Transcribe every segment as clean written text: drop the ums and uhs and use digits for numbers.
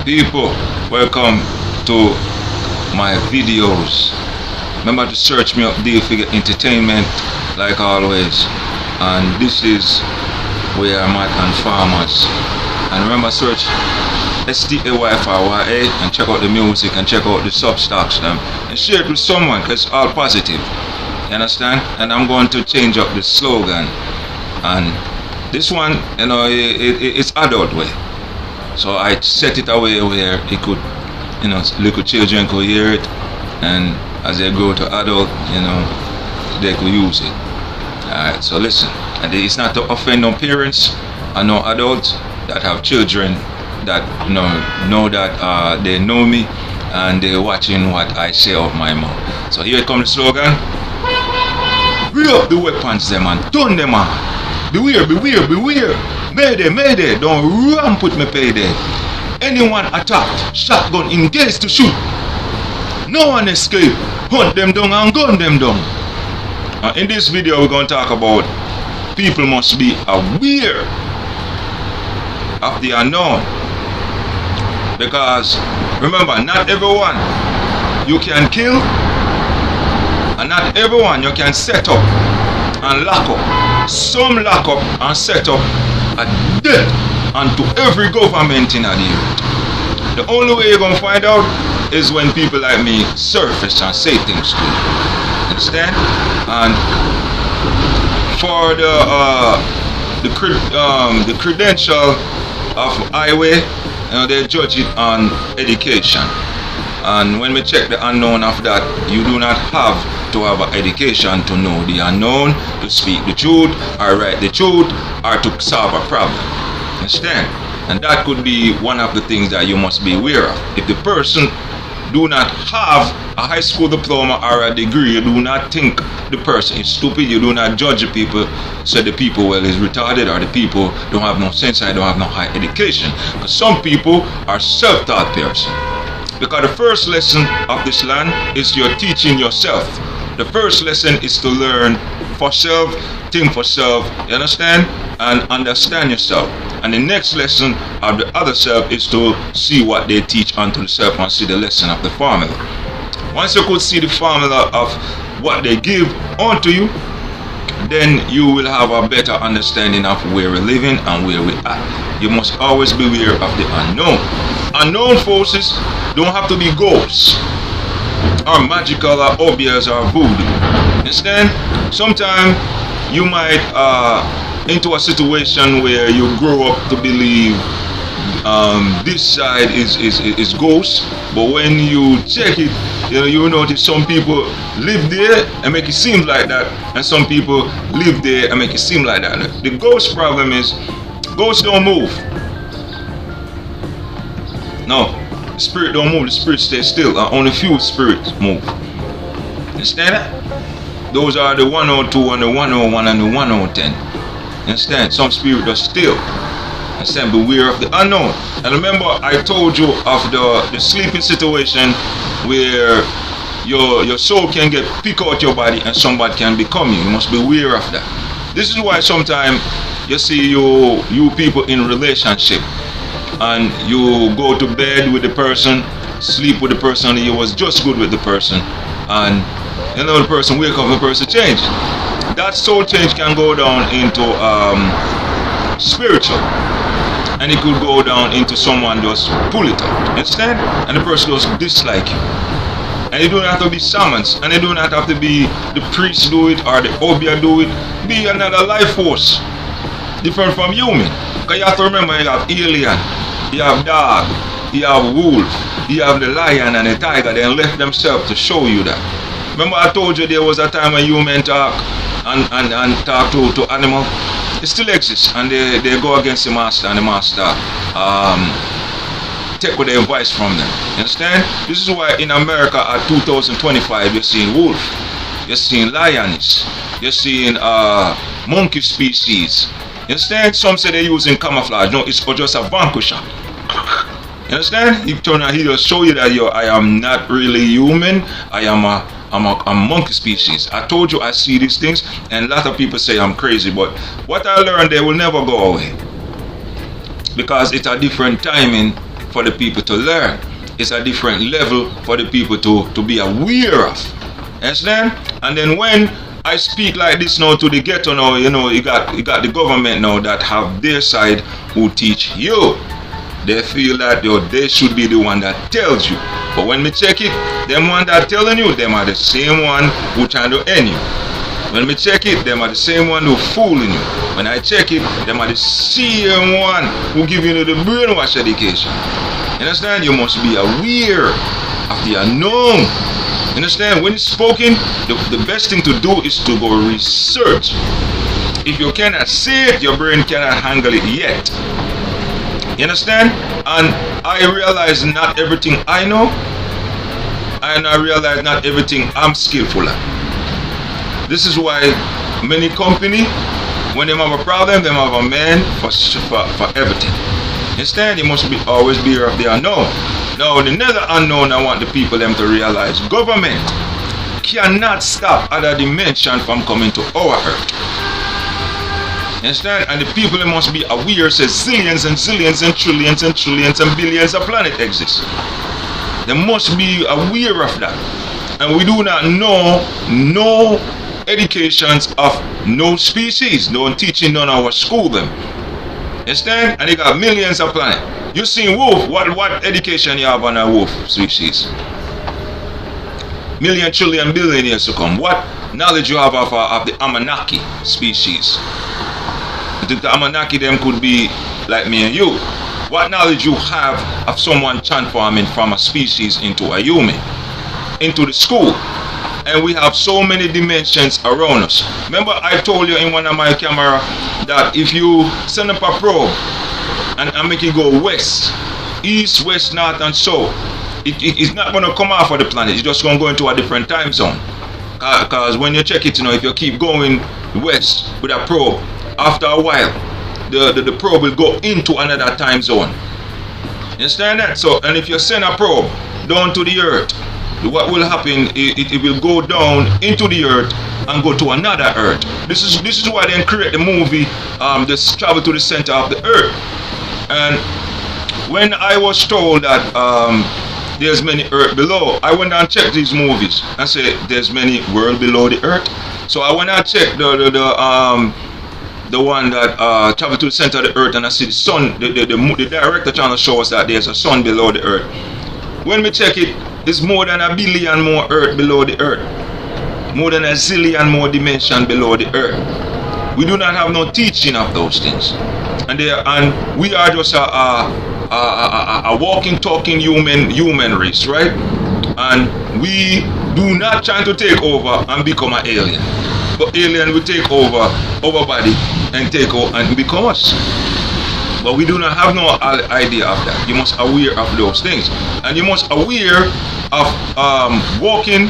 People, welcome to my videos. Remember to search me up there for your entertainment like always. And this is where I'm at and farmers. And remember search STAYFRYA and check out the music and check out the substocks them and share it with someone because it's all positive. You understand? And I'm going to change up the slogan. And this one, it's adult way. So I set it away where it could, little children could hear it, and as they grow to adult, they could use it. Alright, so listen, and it's not to offend no parents or no adults that have children that know that they know me and they're watching what I say out my mouth. So here comes the slogan. Rear up the weapons them and turn them on. Beware, beware, beware. Mayday, mayday, don't ramp with me payday. Anyone attacked, shotgun engaged to shoot. No one escape, hunt them down and gun them down. In this video we're going to talk about people must be aware of the unknown. Because remember, not everyone you can kill, and not everyone you can set up and lock up. Some lock up and set up a death unto every government in the earth. The only way you're gonna find out is when people like me surface and say things to you. Understand? And for the credential of highway, they judge it on education. And when we check the unknown of that, you do not have to have an education to know the unknown, to speak the truth, or write the truth, or to solve a problem. Understand? And that could be one of the things that you must be aware of. If the person do not have a high school diploma or a degree, you do not think the person is stupid, you do not judge the people, say the people is retarded, or the people don't have no sense, or don't have no high education. Because some people are self-taught person. Because the first lesson of this land is you're teaching yourself. The first lesson is to learn for self, think for self, you understand? And understand yourself. And the next lesson of the other self is to see what they teach unto the self and see the lesson of the formula. Once you could see the formula of what they give unto you, then you will have a better understanding of where we're living and where we're at. You must always be aware of the unknown. Unknown forces don't have to be ghosts or magical or obvious or voodoo. Understand? Sometimes you might into a situation where you grow up to believe this side is ghost, but when you check it, you notice some people live there and make it seem like that, and some people live there and make it seem like that. The ghost problem is ghosts don't move. No, the spirit don't move, the spirit stays still, and only few spirits move. Understand that? Those are the 102 and the 101 and the 110. Understand? Some spirit are still. Understand? Beware of the unknown. And remember, I told you of the sleeping situation where your soul can get picked out your body and somebody can become you. You must be aware of that. This is why sometimes you see you people in relationship, and you go to bed with the person, sleep with the person, and you was just good with the person, and the person wake up and the person change. That soul change can go down into spiritual, and it could go down into someone just pull it out, understand? And the person just dislike you. And it don't have to be shamans, and it don't have to be the priest do it or the obia do it. Be another life force, different from human. Because you have to remember, you have alien, you have dog, you have wolf, you have the lion and the tiger. They left themselves to show you that. Remember I told you there was a time when human talk and talk to animal. It still exists, and they go against the master, and the master take with the advice from them. You understand? This is why in America at 2025 you're seeing wolf, you're seeing lioness, you're seeing monkey species. You understand? Some say they're using camouflage. No, it's just a vanquisher. You understand? He turn and he just show you that I am not really human. I am a monkey species. I told you I see these things, and a lot of people say I'm crazy, but what I learned, they will never go away, because it's a different timing for the people to learn. It's a different level for the people to be aware of. Understand? And then when I speak like this now to the ghetto now, you know, you got the government now that have their side who teach you. They feel that they should be the one that tells you. But when we check it, them one that telling you, them are the same one who trying to end you. When we check it, them are the same one who fooling you. When I check it, them are the same one who give you the brainwash education. You understand? You must be aware of the unknown. You understand? When it's spoken, the best thing to do is to go research. If you cannot see it, your brain cannot handle it yet. You understand? And I realize not everything I know, and I realize not everything I'm skillful at. This is why many companies, when they have a problem, they have a man for everything. Instead, you must always be aware of the unknown. Now, the another unknown I want the people them to realize: government cannot stop other dimension from coming to our earth. Understand? And the people must be aware says zillions and zillions and trillions and trillions and billions of planets exist. They must be aware of that. And we do not know no educations of no species. No teaching none of our school them. Understand? And they got millions of planets. You see wolf, what education you have on a wolf species? Million, trillion, billion years to come. What knowledge you have of the Anunnaki species? The Anunnaki them could be like me and you. What knowledge you have of someone transforming from a species into a human, into the school? And we have so many dimensions around us. Remember I told you in one of my camera that if you send up a probe and make it go west, east, west, north and south, it's not going to come off of the planet. It's just going to go into a different time zone. Because when you check it, you know, if you keep going west with a probe, after a while, the probe will go into another time zone. You understand that? So, and if you send a probe down to the earth, what will happen? It will go down into the earth and go to another earth. This is why they create the movie, this Travel to the Center of the Earth. And when I was told that there's many earth below, I went and checked these movies and said there's many world below the earth. So I went and checked the one that Travel to the Center of the Earth, and I see the sun. The director trying to show us that there's a sun below the earth. When we check it, it's more than a billion more earth below the earth. More than a zillion more dimension below the earth. We do not have no teaching of those things. And we are just a walking, talking human race, right? And we do not try to take over and become an alien. But alien will take over our body and take over and become us. But we do not have no idea of that. You must aware of those things. And you must aware of walking,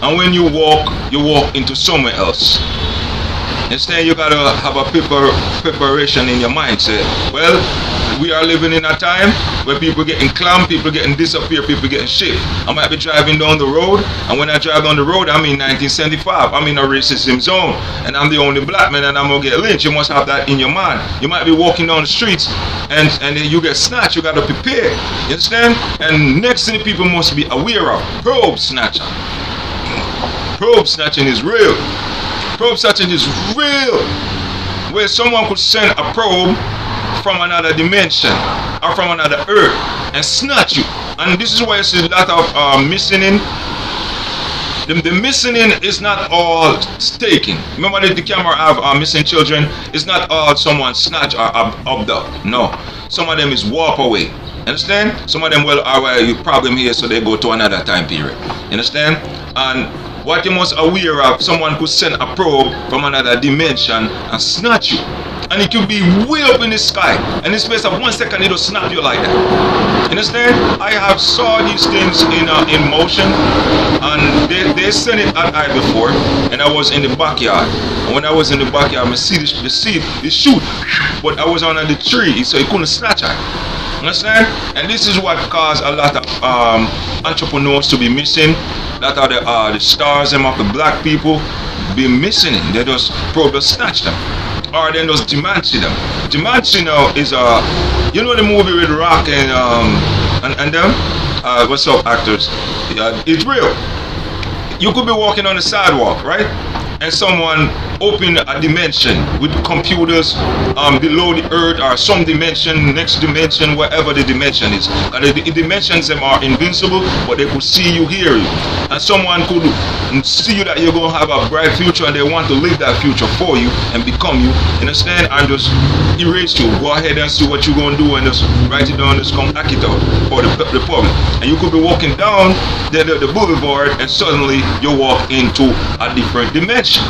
and when you walk into somewhere else. Instead, you gotta have a preparation in your mind. Say, well, we are living in a time where people getting clammed, people getting disappear, people getting shit. I might be driving down the road, and when I drive down the road, I'm in 1975. I'm in a racism zone, and I'm the only black man, and I'm gonna get lynched. You must have that in your mind. You might be walking down the streets, and then you get snatched. You gotta prepare. You understand? And next thing people must be aware of: probe snatching. Probe snatching is real. Probe snatching is real. Where someone could send a probe from another dimension or from another earth and snatch you. And this is why you see a lot of missing in. The missing in is not all taking. Remember that the camera have missing children. It's not all someone snatch or abduct. No. Some of them is walk away. Understand? Some of them you problem here, so they go to another time period. Understand? And what you must aware of, someone could send a probe from another dimension and snatch you. And it could be way up in the sky. And in the space of 1 second, it'll snap you like that. Understand? I have saw these things in motion. And they sent it at I before. And I was in the backyard. And when I was in the backyard, I see the seed, it shoot. But I was under the tree, so it couldn't snatch it. Understand? And this is what caused a lot of entrepreneurs to be missing. That are the stars of the black people be missing it. They just probably snatch them. Or then just Jumanji them. Jumanji now is you know the movie with Rock and and them. What's up, actors? It's real. You could be walking on the sidewalk, right? And someone open a dimension with computers below the earth or some dimension, next dimension, wherever the dimension is. And the dimensions them are invincible, but they could see you, hear you. And someone could see you that you're going to have a bright future and they want to live that future for you and become you. Understand? And just erase you. Go ahead and see what you're going to do and just write it down, just come act it out for the public. And you could be walking down the boulevard and suddenly you walk into a different dimension.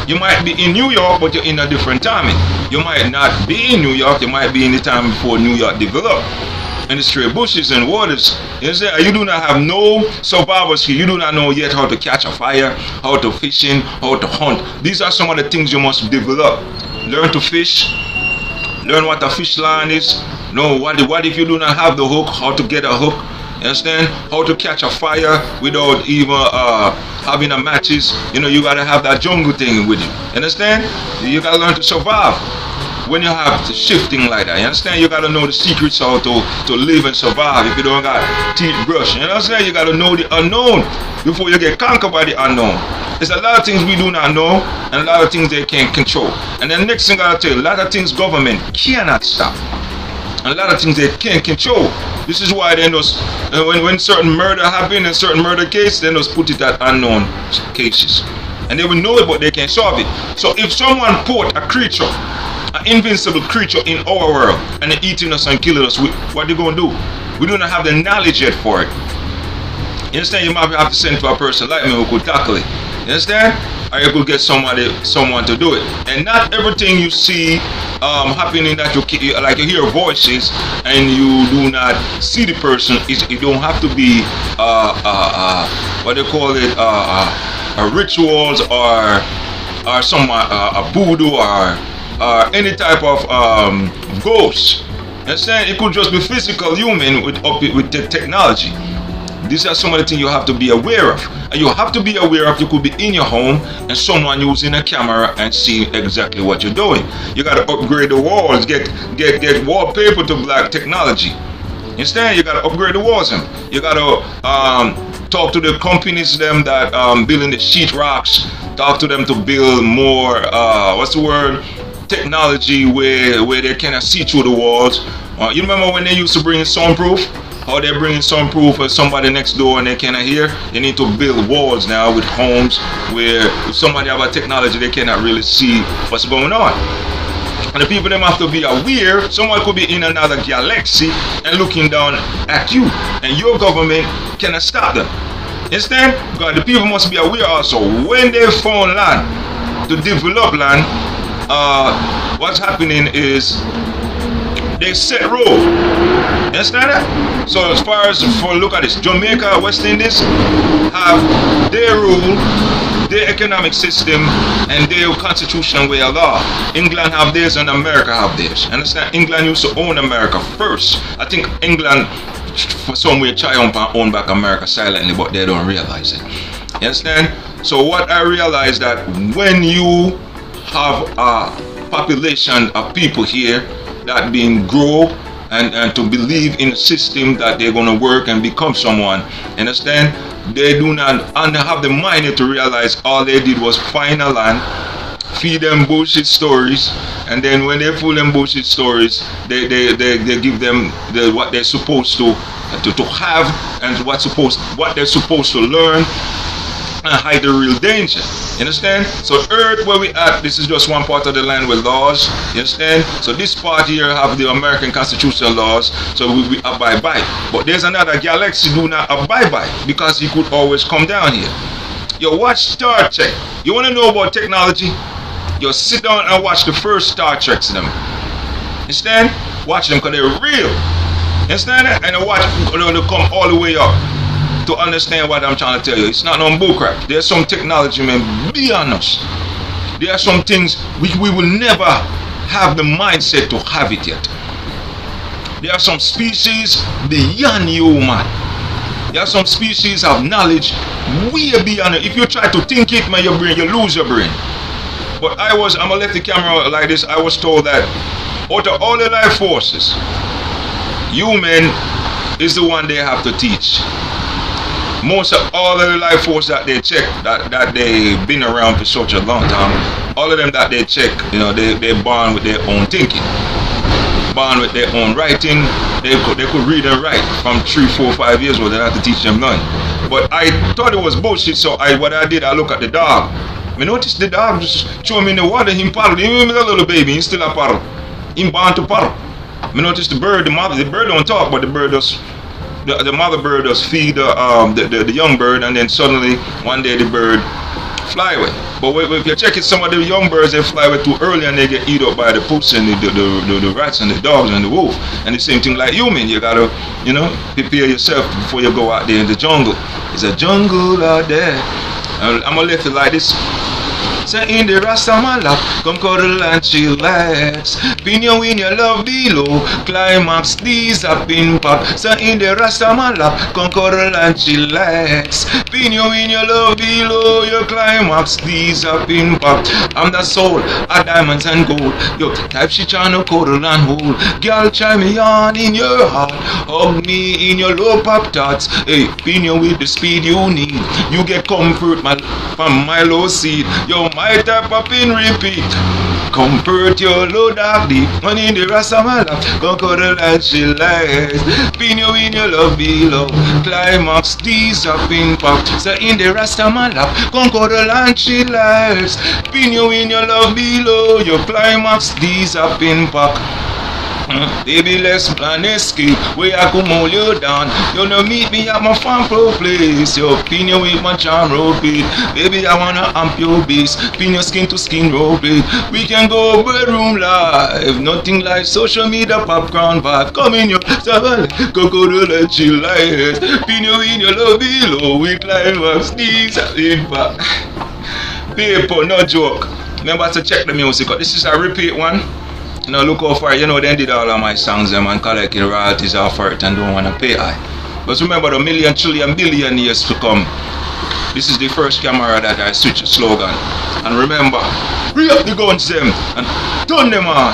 You might be in New York, but you're in a different timing. You might not be in New York, you might be in the time before New York developed. In the straight bushes and waters. You do not have no survival skill. You do not know yet how to catch a fire, how to fishing, how to hunt. These are some of the things you must develop. Learn to fish. Learn what a fish line is. Know what if you do not have the hook, how to get a hook. You understand? How to catch a fire without even having a matches. You gotta have that jungle thing with you. You understand? You gotta learn to survive when you have shifting like that. You understand? You gotta know the secrets how to live and survive if you don't got teeth brush. You understand? You gotta know the unknown before you get conquered by the unknown. There's a lot of things we do not know and a lot of things they can't control. And then next thing I gotta tell you, a lot of things government cannot stop. And a lot of things they can't control. This is why they just, when certain murder happen and certain murder cases, they just put it at unknown cases. And they will know it, but they can't solve it. So if someone put a creature, an invincible creature in our world, and they're eating us and killing us, what they going to do? We do not have the knowledge yet for it. You understand? You might have to send to a person like me who could tackle it. You understand? Or you could get someone to do it. And not everything you see happening that you hear voices and you do not see the person. It don't have to be what they call it, rituals or some a voodoo or any type of ghost. Understand? It could just be physical human with the technology. These are some of the things you have to be aware of. And you have to be aware of, you could be in your home and someone using a camera and see exactly what you're doing. You got to upgrade the walls, get wallpaper to black technology. Understand? You got to upgrade the walls. You got to talk to the companies them that building the sheet rocks. Talk to them to build more, technology where they cannot see through the walls. You remember when they used to bring in soundproof? How they're bringing soundproof for somebody next door and they cannot hear? You need to build walls now with homes where if somebody have a technology they cannot really see what's going on. And the people them have to be aware. Someone could be in another galaxy and looking down at you, and your government cannot stop them. Understand? Because the people must be aware also. When they found land to develop land, what's happening is they set rule. Understand that? So as far as for look at this, Jamaica, West Indies have their rule, their economic system, and their constitutional way of law. England have theirs and America have theirs. Understand? England used to own America first. I think England for some way triumph and own back America silently, but they don't realize it. You understand? So what I realized that when you have a population of people here that being grow and to believe in a system that they're going to work and become someone, understand? They do not have the mind to realize all they did was find a land, feed them bullshit stories, and then when they fool them bullshit stories, they give them what they're supposed to have and what they're supposed to learn, and hide the real danger. You understand? So earth where we at, this is just one part of the land with laws. You understand? So this part here have the American constitutional laws, so we abide by. But there's another galaxy do not abide by, because he could always come down here. You watch Star Trek. You want to know about technology? You sit down and watch the first Star Treks them. Understand? Watch them because they're real. Understand that? And watch them come all the way up to understand what I'm trying to tell you. It's not no bullcrap. There's some technology, man, beyond us. There are some things which we will never have the mindset to have it yet. There are some species beyond human. There are some species of knowledge way beyond it. If you try to think it, man, you lose your brain. But I'm gonna left the camera like this. I was told that out of all the life forces, human is the one they have to teach. Most of all of the life force that they check, that they've been around for such a long time, all of them that they check, you know, they're born with their own thinking, born with their own writing. They could read and write from 3, 4, 5 years old. They have to teach them none. But I thought it was bullshit, so what I did, I look at the dog. I noticed the dog just throw him in the water, him paddle. Even a little baby, he's still a paddle. Him born to paddle. I noticed the bird don't talk, but the bird does. The mother bird does feed the young bird, and then suddenly one day the bird fly away. But if you check it, some of the young birds, they fly away too early and they get eaten up by the puss and the rats and the dogs and the wolf. And the same thing like human, you gotta, you know, prepare yourself before you go out there in the jungle. It's a jungle out there. I'm gonna leave it like this. So in the Rastaman lap, come cuddle and chillax. Pinion in your love below, climax, these up in pop. So in the Rastaman lap, come cuddle and chillax. Pinion in your love below, your climax, these up in pop. I'm the soul, of diamonds and gold. Yo, type shit on no cuddle and hold. Girl, try me on in your heart. Hug me in your low pop tots. Hey, pinion with the speed you need. You get comfort from my low seed. Yo, my type up in repeat. Comfort your low dark deep. And in the Rastaman lap, go cuddle and chillax. Pinion in your love below, climax, these up in pop. So in the Rastaman lap, go cuddle and chillax. Pinion in your love below, your climax, these up in pop. Baby, let's plan escape. Where I come hold you down. You know meet me at my farm pro place. Your opinion with my charm roll beat. Baby, I wanna amp your base. Pin your skin to skin roll beat. We can go bedroom live. Nothing like social media popcorn vibe. Come in your go to the chill light. Pin you in your love below. We climax these in back. People, no joke. Remember to check the music. This is a repeat one. You know, look how far, you know, they did all of my songs them and collecting royalties off it and don't want to pay high. But remember the million, trillion, billion years to come. This is the first camera that I switch the slogan. And remember, free up the guns them and turn them on.